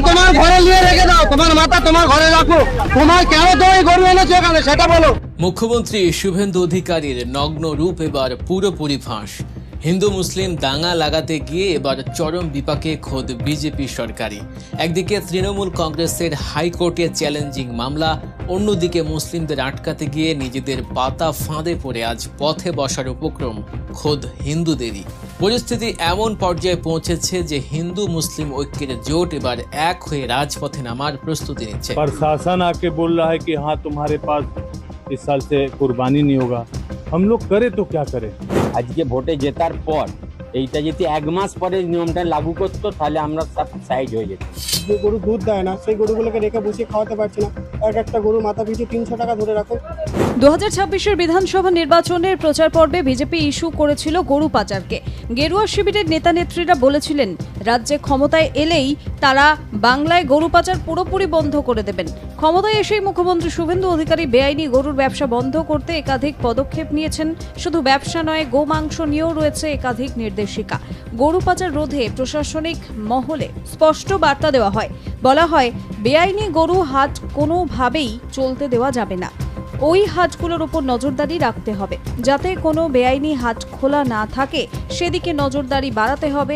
তোমার ঘরে নিয়ে রেখে দাও, তোমার মাথা তোমার ঘরে রাখো। তোমার কেন তুমি গরু এনেছো এখানে সেটা বলো। মুখ্যমন্ত্রী শুভেন্দু অধিকারীর নগ্ন রূপ এবার পুরোপুরি ফাঁস। হিন্দু মুসলিম দাঙ্গা লাগাতে গিয়ে এবার চরম বিপাকে খোদ বিজেপি সরকারি। একদিকে তৃণমূল কংগ্রেসের হাইকোর্টে চ্যালেঞ্জিং মামলা, অন্যদিকে মুসলিমদের আটকাতে গিয়ে নিজেদের পাতা ফাঁদে পড়ে আজ পথে বসার উপক্রম খোদ হিন্দুদেরই। পরিস্থিতি এমন পর্যায়ে পৌঁছেছে যে হিন্দু মুসলিম ঐক্যের জোট এবার এক হয়ে রাজপথে নামার প্রস্তুতি নিচ্ছে। प्रशासन आके बोल रहा है कि हाँ तुम्हारे पास इस साल से कुर्बानी नहीं होगा, हम लोग करे तो क्या करें। আজকে ভোটে জেতার পর এইটা যদি এক মাস পরে নিয়মটা লাগু করতো তাহলে আমরা সব সাইড হয়ে যেত। যে গরু দুধ দেয় না সেই গরুগুলোকে রেখে বসে খাওয়াতে পারছি না। এক একটা গরু মাথা পিছু 300 টাকা ধরে রাখো। 2026-এর বিধানসভা নির্বাচনের প্রচার পর্বে বিজেপি ইস্যু করেছিল গরু পাচারকে। গেরুয়া শিবিরের নেতা নেত্রীরা বলেছিলেন রাজ্যে ক্ষমতায় এলেই তারা বাংলায় গরু পাচার পুরোপুরি বন্ধ করে দেবেন। ক্ষমতায় এসেই মুখ্যমন্ত্রী শুভেন্দু অধিকারী বেআইনি গরুর ব্যবসা বন্ধ করতে একাধিক পদক্ষেপ নিয়েছেন। শুধু ব্যবসা নয়, গোমাংস নিয়েও রয়েছে একাধিক নির্দেশিকা। গরু পাচার রোধে প্রশাসনিক মহলে স্পষ্ট বার্তা দেওয়া হয়। বলা হয় বেআইনি গরু হাট কোনোভাবেই চলতে দেওয়া যাবে না। ওই হাটগুলোর উপর নজরদারি রাখতে হবে, যাতে কোনো বেআইনি হাট খোলা না থাকে সেদিকে নজরদারি বাড়াতে হবে,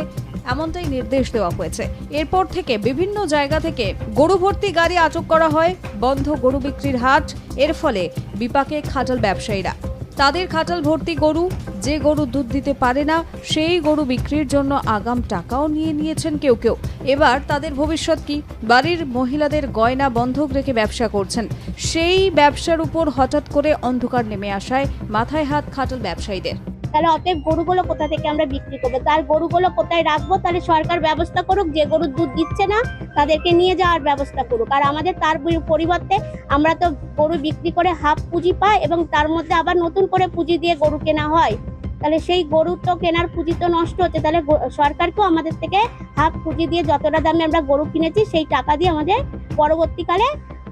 এমনটাই নির্দেশ দেওয়া হয়েছে। এরপর থেকে বিভিন্ন জায়গা থেকে গরু ভর্তি গাড়ি আটক করা হয়, বন্ধ গরু বিক্রির হাট। এর ফলে বিপাকে খাটাল ব্যবসায়ীরা। তাদের খাটাল ভর্তি গরু, যে গরু দুধ দিতে পারে না সেই গরু বিক্রির জন্য আগাম টাকাও নিয়েছেন কেউ কেউ। এবার তাদের ভবিষ্যৎ কি? বাড়ির মহিলাদের গয়না বন্ধক রেখে ব্যবসা করছেন। সেই ব্যবসার উপর হঠাৎ করে অন্ধকার নেমে আসায় মাথায় হাত খাটাল ব্যবসায়ীদের। তাহলে অতএব গরুগুলো কোথা থেকে আমরা বিক্রি করবো, তার গরুগুলো কোথায় রাখবো? তাহলে সরকার ব্যবস্থা করুক, যে গরুর দুধ দিচ্ছে না তাদেরকে নিয়ে যাওয়ার ব্যবস্থা করুক। আর আমাদের তার পরিবর্তে আমরা তো গরু বিক্রি করে হাফ পুঁজি পাই এবং তার মধ্যে আবার নতুন করে পুঁজি দিয়ে গরু কেনা হয়। তাহলে সেই গরু তো কেনার পুঁজি তো নষ্ট হচ্ছে। তাহলে সরকারকেও আমাদের থেকে হাফ পুঁজি দিয়ে যতটা দামে আমরা গরু কিনেছি সেই টাকা দিয়ে আমাদের পরবর্তীকালে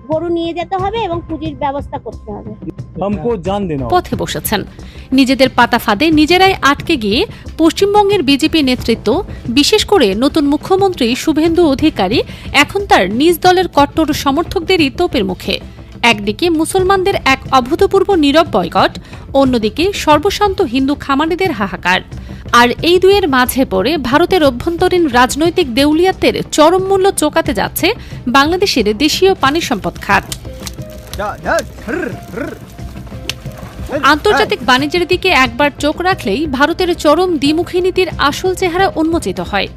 গরু নিয়ে যেতে হবে এবং পুঁজির ব্যবস্থা করতে হবে। পথে বসেছেন। নিজেদের পাতা ফাঁদে নিজেরাই আটকে গিয়ে পশ্চিমবঙ্গের বিজেপি নেতৃত্ব, বিশেষ করে নতুন মুখ্যমন্ত্রী শুভেন্দু অধিকারী এখন তার নিজ দলের কট্টর সমর্থকদেরই তোপের মুখে। একদিকে মুসলমানদের এক অভূতপূর্ব নীরব বয়কট, অন্যদিকে সর্বশান্ত হিন্দু খামারিদের হাহাকার। আর এই দুয়ের মাঝে পড়ে ভারতের অভ্যন্তরীণ রাজনৈতিক দেউলিয়াতের চরম মূল্য চোকাতে যাচ্ছে বাংলাদেশের দেশীয় পানি সম্পদ খাত। আন্তর্জাতিক বাণিজ্যের দিকে একবার চোখ রাখলেই ভারতের চরম দ্বিমুখী নীতির আসল চেহারা উন্মোচিত হয়।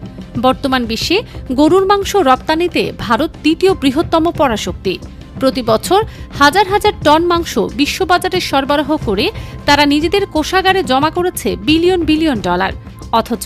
বর্তমান বিশ্বে গরুর মাংস রপ্তানিতে ভারত দ্বিতীয় বৃহত্তম পরাশক্তি। প্রতি বছর হাজার হাজার টন মাংস বিশ্ববাজারে সরবরাহ করে তারা নিজেদের কোষাগারে জমা করেছে বিলিয়ন বিলিয়ন ডলার। অথচ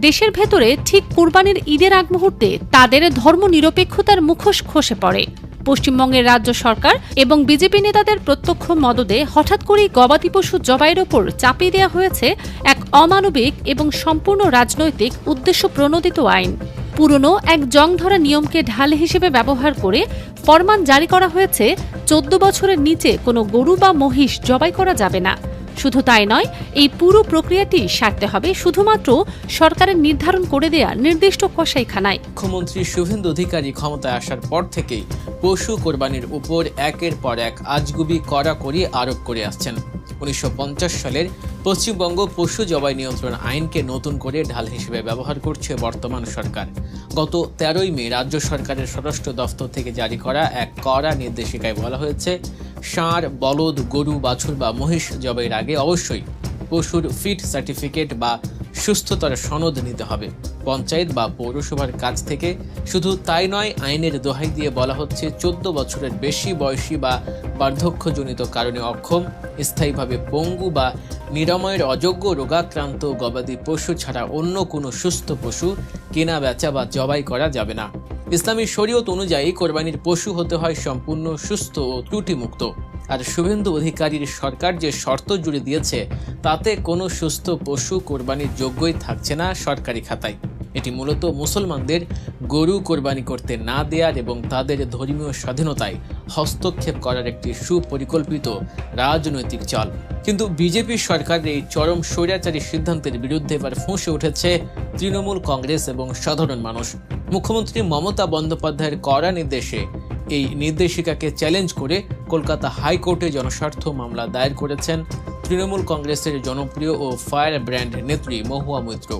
দেশের ভেতরে ঠিক কুরবানির ঈদের আগ মুহূর্তে তাদের ধর্মনিরপেক্ষতার মুখোশ খসে পড়ে। পশ্চিমবঙ্গের রাজ্য সরকার এবং বিজেপি নেতাদের প্রত্যক্ষ মদদে হঠাৎ করেই গবাদি পশু জবাইয়ের ওপর চাপিয়ে দেওয়া হয়েছে এক অমানবিক এবং সম্পূর্ণ রাজনৈতিক উদ্দেশ্য প্রণোদিত আইন। পুরনো এক জংধরা নিয়মকে ঢাল হিসেবে ব্যবহার করে ফরমান জারি করা হয়েছে 14 বছরের নিচে কোনো গরু বা মহিষ জবাই করা যাবে না। শুধু তাই নয়, এই পুরো প্রক্রিয়াটি সারতে হবে শুধুমাত্র সরকারের নির্ধারণ করে দেয়া নির্দিষ্ট কসাইখানায়। মুখ্যমন্ত্রী শুভেন্দু অধিকারী ক্ষমতায় আসার পর থেকেই পশু কোরবানির উপর একের পর এক আজগুবি কড়াকড়ি আরোপ করে আসছেন। 1950 সালের পশ্চিমবঙ্গ পশু জবাই নিয়ন্ত্রণ আইনকে নতুন করে ঢাল হিসেবে ব্যবহার করছে বর্তমান সরকার। গত 13ই মে রাজ্য সরকারের স্বরাষ্ট্র দফতর থেকে জারি করা এক কড়া নির্দেশিকায় বলা হয়েছে, ষাঁড়, বলদ, গরু, বাছুর বা মহিষ জবাইয়ের আগে অবশ্যই পশুর ফিট সার্টিফিকেট বা সুস্থতার সনদ নিতে হবে পঞ্চায়েত বা পৌরসভার কাছ থেকে। শুধু তাই নয়, আইনের দোহাই দিয়ে বলা হচ্ছে 14 বছরের বেশি বয়সী বা বার্ধক্যজনিত কারণে অক্ষম, স্থায়ীভাবে পঙ্গু বা নিরাময়ের অযোগ্য রোগাক্রান্ত গবাদি পশু ছাড়া অন্য কোনো সুস্থ পশু কেনা, বেচা বা জবাই করা যাবে না। ইসলামী শরীয়ত অনুযায়ী কোরবানির পশু হতে হয় সম্পূর্ণ সুস্থ ও ত্রুটিমুক্ত। আর শুভেন্দু অধিকারীর সরকার যে শর্ত জুড়ে দিয়েছে তাতে কোনো সুস্থ পশু কোরবানির যোগ্যই থাকছে না সরকারি খাতায়। এটি মূলত মুসলমানদের গরু কোরবানি করতে না দেওয়ার এবং তাদের ধর্মীয় স্বাধীনতায় হস্তক্ষেপ করার একটি সুপরিকল্পিত রাজনৈতিক চাল। কিন্তু বিজেপি সরকারের এই চরম স্বৈরাচারী সিদ্ধান্তের বিরুদ্ধে এবার ফুঁসে উঠেছে তৃণমূল কংগ্রেস এবং সাধারণ মানুষ। মুখ্যমন্ত্রী মমতা বন্দ্যোপাধ্যায়ের কড়া নির্দেশে এই নির্দেশিকাকে চ্যালেঞ্জ করে কলকাতা হাইকোর্টে জনস্বার্থ মামলা দায়ের করেছেন তৃণমূল কংগ্রেসের জনপ্রিয় ও ফায়ার ব্র্যান্ড নেত্রী মহুয়া মৈত্র।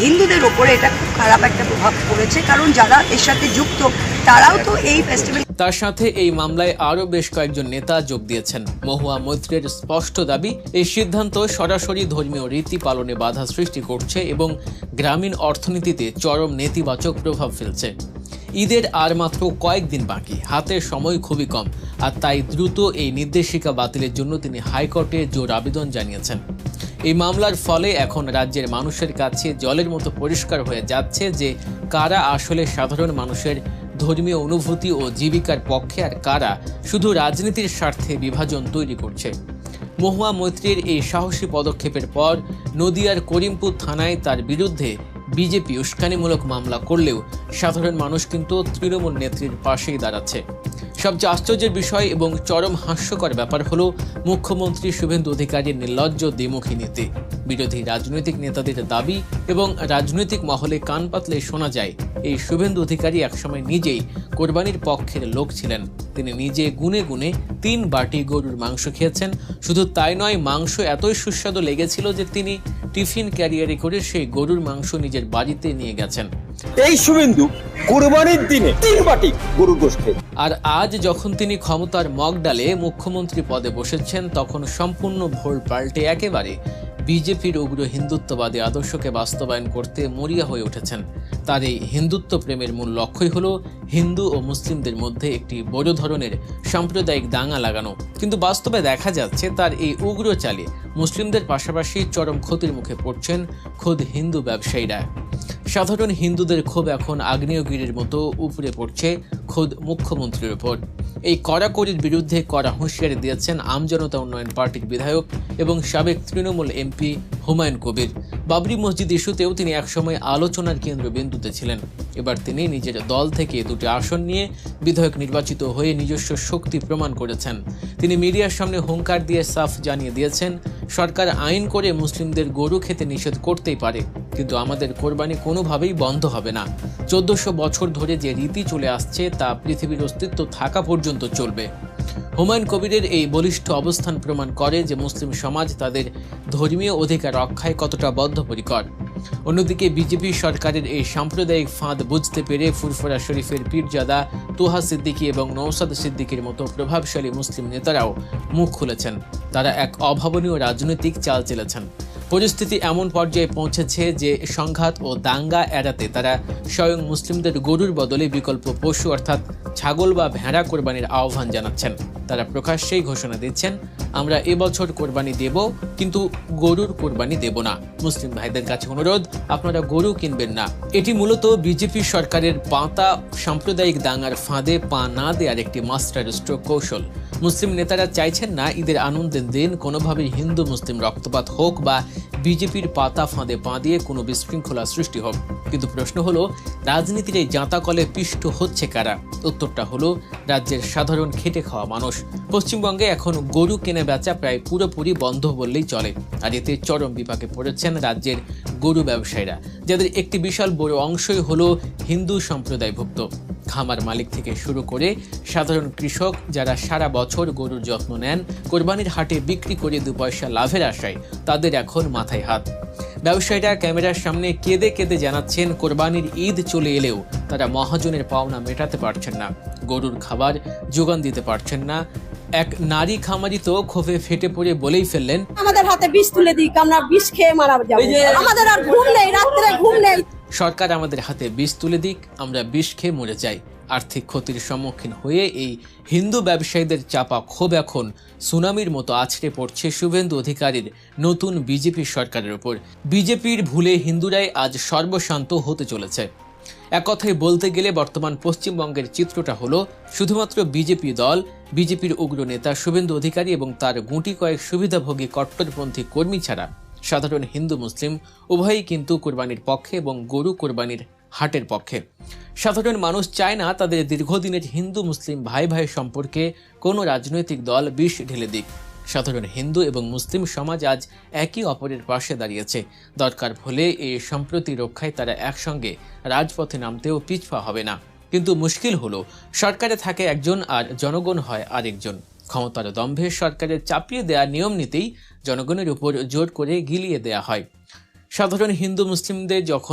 হিন্দুদের ওপরে এটা খুব খারাপ একটা প্রভাব পড়েছে, কারণ যারা এর সাথে যুক্ত তারাও তো এই ফেস্টিভ্যাল। তার সাথে এই মামলায় আরও বেশ কয়েকজন নেতা যোগ দিয়েছেন। মহুয়া মৈত্রের স্পষ্ট দাবি, এই সিদ্ধান্ত সরাসরি ধর্মীয় রীতি পালনে বাধা সৃষ্টি করছে এবং গ্রামীণ অর্থনীতিতে চরম নেতিবাচক প্রভাব ফেলছে। ঈদের আর মাত্র কয়েকদিন বাকি, হাতে সময় খুবই কম, আর তাই দ্রুত এই নির্দেশিকা বাতিলের জন্য তিনি হাইকোর্টে জোর আবেদন জানিয়েছেন। এই মামলার ফলে এখন রাজ্যের মানুষের কাছে জলের মতো পরিষ্কার হয়ে যাচ্ছে যে কারা আসলে সাধারণ মানুষের ধর্মীয় অনুভূতি ও জীবিকার পক্ষে আর কারা শুধু রাজনীতির স্বার্থে বিভাজন তৈরি করছে। মহুয়া মৈত্রীর এই সাহসী পদক্ষেপের পর নদিয়ার করিমপুর থানায় তার বিরুদ্ধে বিজেপি উস্কানিমূলক মামলা করলেও সাধারণ মানুষ কিন্তু তৃণমূল নেত্রীর পাশেই দাঁড়াচ্ছে। সবচেয়ে আশ্চর্যের বিষয় এবং চরম হাস্যকর ব্যাপার হলো মুখ্যমন্ত্রী শুভেন্দু অধিকারীর নির্লজ্জ দ্বিমুখী নীতি। বিরোধী রাজনৈতিক নেতাদের দাবি এবং রাজনৈতিক মহলে কান পাতলে শোনা যায় এই শুভেন্দু অধিকারী একসময় নিজেই কোরবানির পক্ষের লোক ছিলেন। তিনি নিজে গুনে গুনে 3 বাটি গরুর মাংস খেয়েছেন। শুধু তাই নয়, মাংস এতই সুস্বাদু লেগেছিল যে তিনি টিফিন ক্যারিয়ারে করে সেই গরুর মাংস নিজের বাড়িতে নিয়ে গেছেন। এই শুভেন্দু কুরবানির দিনে 3 বাটি গরুর গোশত খেয়ে। আর আজ যখন তিনি ক্ষমতার মগ ডালে মুখ্যমন্ত্রী পদে বসেছেন, তখন সম্পূর্ণ ভোল পাল্টে একেবারে বিজেপির উগ্র হিন্দুত্ববাদী আদর্শকে বাস্তবায়ন করতে মরিয়া হয়ে উঠেছেন। তার এই হিন্দুত্ব প্রেমের মূল লক্ষ্যই হলো হিন্দু ও মুসলিমদের মধ্যে একটি বড় ধরনের সাম্প্রদায়িক দাঙ্গা লাগানো। কিন্তু বাস্তবে দেখা যাচ্ছে তার এই উগ্র চালে মুসলিমদের পাশাপাশি চরম ক্ষতির মুখে পড়ছেন খোদ হিন্দু ব্যবসায়ীরা। সাধারণ হিন্দুদের ক্ষোভ এখন আগ্নেয়গিরির মতো উপরে পড়ছে খোদ মুখ্যমন্ত্রীর উপর। এই কড়াকড়ির বিরুদ্ধে কড়া হুঁশিয়ারি দিয়েছেন আমজনতা উন্নয়ন পার্টির বিধায়ক এবং সাবেক তৃণমূল এমপি হুমায়ুন কবির। বাবরি মসজিদ ইস্যুতেও তিনি একসময় আলোচনার কেন্দ্রবিন্দুতে ছিলেন। এবার তিনি নিজের দল থেকে 2টি আসন নিয়ে বিধায়ক নির্বাচিত হয়ে নিজস্ব শক্তি প্রমাণ করেছেন। তিনি মিডিয়ার সামনে হুঙ্কার দিয়ে সাফ জানিয়ে দিয়েছেন, সরকার আইন করে মুসলিমদের গরু খেতে নিষেধ করতেই পারে, কিন্তু আমাদের কোরবানি কোনোভাবেই বন্ধ হবে না। 1400 বছর ধরে যে রীতি চলে আসছে তা পৃথিবীর অস্তিত্ব থাকা পর্যন্ত চলবে। হুমায়ুন কবিরের এই বলিষ্ঠ অবস্থান প্রমাণ করে যে মুসলিম সমাজ তাদের ধর্মীয় অধিকার রক্ষায় কতটা বদ্ধপরিকর। অন্যদিকে বিজেপি সরকারের এই সাম্প্রদায়িক ফাঁদ বুঝতে পেরে ফুরফুরা শরীফের পীরজাদা তোহা সিদ্দিকী এবং নওশাদ সিদ্দিকীর মতো প্রভাবশালী মুসলিম নেতারাও মুখ খুলেছেন। তারা এক অভাবনীয় রাজনৈতিক চাল চেলেছেন। পরিস্থিতি এমন পর্যায়ে পৌঁছেছে যে সংঘাত ও দাঙ্গা এড়াতে তারা স্বয়ং মুসলিমদের গরুর বদলে বিকল্প পশু অর্থাৎ ছাগল বা ভেড়া কোরবানির আহ্বান জানাচ্ছেন। তারা প্রকাশ্যেই ঘোষণা দিচ্ছেন, আমরা এবছর কোরবানি দেব, কিন্তু গরুর কোরবানি দেব না। মুসলিম ভাইদের কাছে অনুরোধ, আপনারা গরু কিনবেন না। এটি মূলত বিজেপি সরকারের পাতা সাম্প্রদায়িক দাঙ্গার ফাঁদে পা না দেওয়ার একটি মাস্টার স্ট্রোক কৌশল। মুসলিম নেতারা চাইছেন না ঈদের আনন্দের দিন কোনোভাবেই হিন্দু মুসলিম রক্তপাত হোক বা বিজেপির পাতা ফাঁদে পা দিয়ে কোনো বিশৃঙ্খলা সৃষ্টি হোক। কিন্তু প্রশ্ন হলো, রাজনীতির এই জাঁতাকলে পিষ্ট হচ্ছে কারা? উত্তরটা হলো রাজ্যের সাধারণ খেটে খাওয়া মানুষ। পশ্চিমবঙ্গে এখন গরু কেনা বেচা প্রায় পুরোপুরি বন্ধ বললেই চলে। আর এতে চরম বিপাকে পড়েছেন রাজ্যের গরু ব্যবসায়ীরা, যাদের একটি বিশাল বড় অংশই হলো হিন্দু সম্প্রদায়ভুক্ত। খামার মালিক থেকে শুরু করে সাধারণ কৃষক যারা সারা বছর গরুর যত্ন নেন, কোরবানির হাটে বিক্রি করে 2 পয়সা লাভের আশায় তাদের এখন মাথায় হাত। ব্যবসায়ীরা ক্যামেরার সামনে কেঁদে কেঁদে জানাচ্ছেন, কোরবানির ঈদ চলে এলেও তারা মহাজনের পাওনা মেটাতে পারছেন না, গরুর খাবার যোগান দিতে পারছেন না। এক নারী খামারি তো ক্ষোভে ফেটে পড়ে বলেই ফেললেন, আমাদের হাতে বিষ তুলে দিক, আমরা বিষ খেয়ে মারা যাবো, আমাদের আর ঘুম নেই, রাত্রে ঘুম নেই। সরকার আমাদের হাতে বিষ তুলে দিক, আমরা বিষ খেয়ে মরে যাই। আর্থিক ক্ষতির সম্মুখীন হয়ে এই হিন্দু ব্যবসায়ীদের চাপা ক্ষোভ এখন সুনামির মতো আছড়ে পড়ছে শুভেন্দু অধিকারীর নতুন বিজেপি সরকারের উপর। বিজেপির ভুলে হিন্দুরাই আজ সর্বশান্ত হতে চলেছে। এক কথায় বলতে গেলে বর্তমান পশ্চিমবঙ্গের চিত্রটা হলো শুধুমাত্র বিজেপি দল, বিজেপির উগ্র নেতা শুভেন্দু অধিকারী এবং তার গুটি কয়েক সুবিধাভোগী কট্টরপন্থী কর্মী ছাড়া সাধারণ হিন্দু মুসলিম উভয়ই কিন্তু কোরবানির পক্ষে এবং গরু কোরবানির হাটের পক্ষে। সাধারণ মানুষ চায় না তাদের দীর্ঘদিনের হিন্দু মুসলিম ভাই ভাই সম্পর্কে কোনো রাজনৈতিক দল বিষ ঢেলে দিক। সাধারণ হিন্দু এবং মুসলিম সমাজ আজ একে অপরের পাশে দাঁড়িয়েছে। দরকার হলে এই সম্প্রতি রক্ষায় তারা একসঙ্গে রাজপথে নামতেও পিছপা হবে না। কিন্তু মুশকিল হলো সরকারে থাকে একজন আর জনগণ হয় আরেকজন। ক্ষমতার দম্ভে সরকারের চাপিয়ে দেয়া নিয়ম নীতিই জনগণের উপর জোর করে গিলিয়ে দেয়া হয়। সাধারণ হিন্দু মুসলিমদের যখন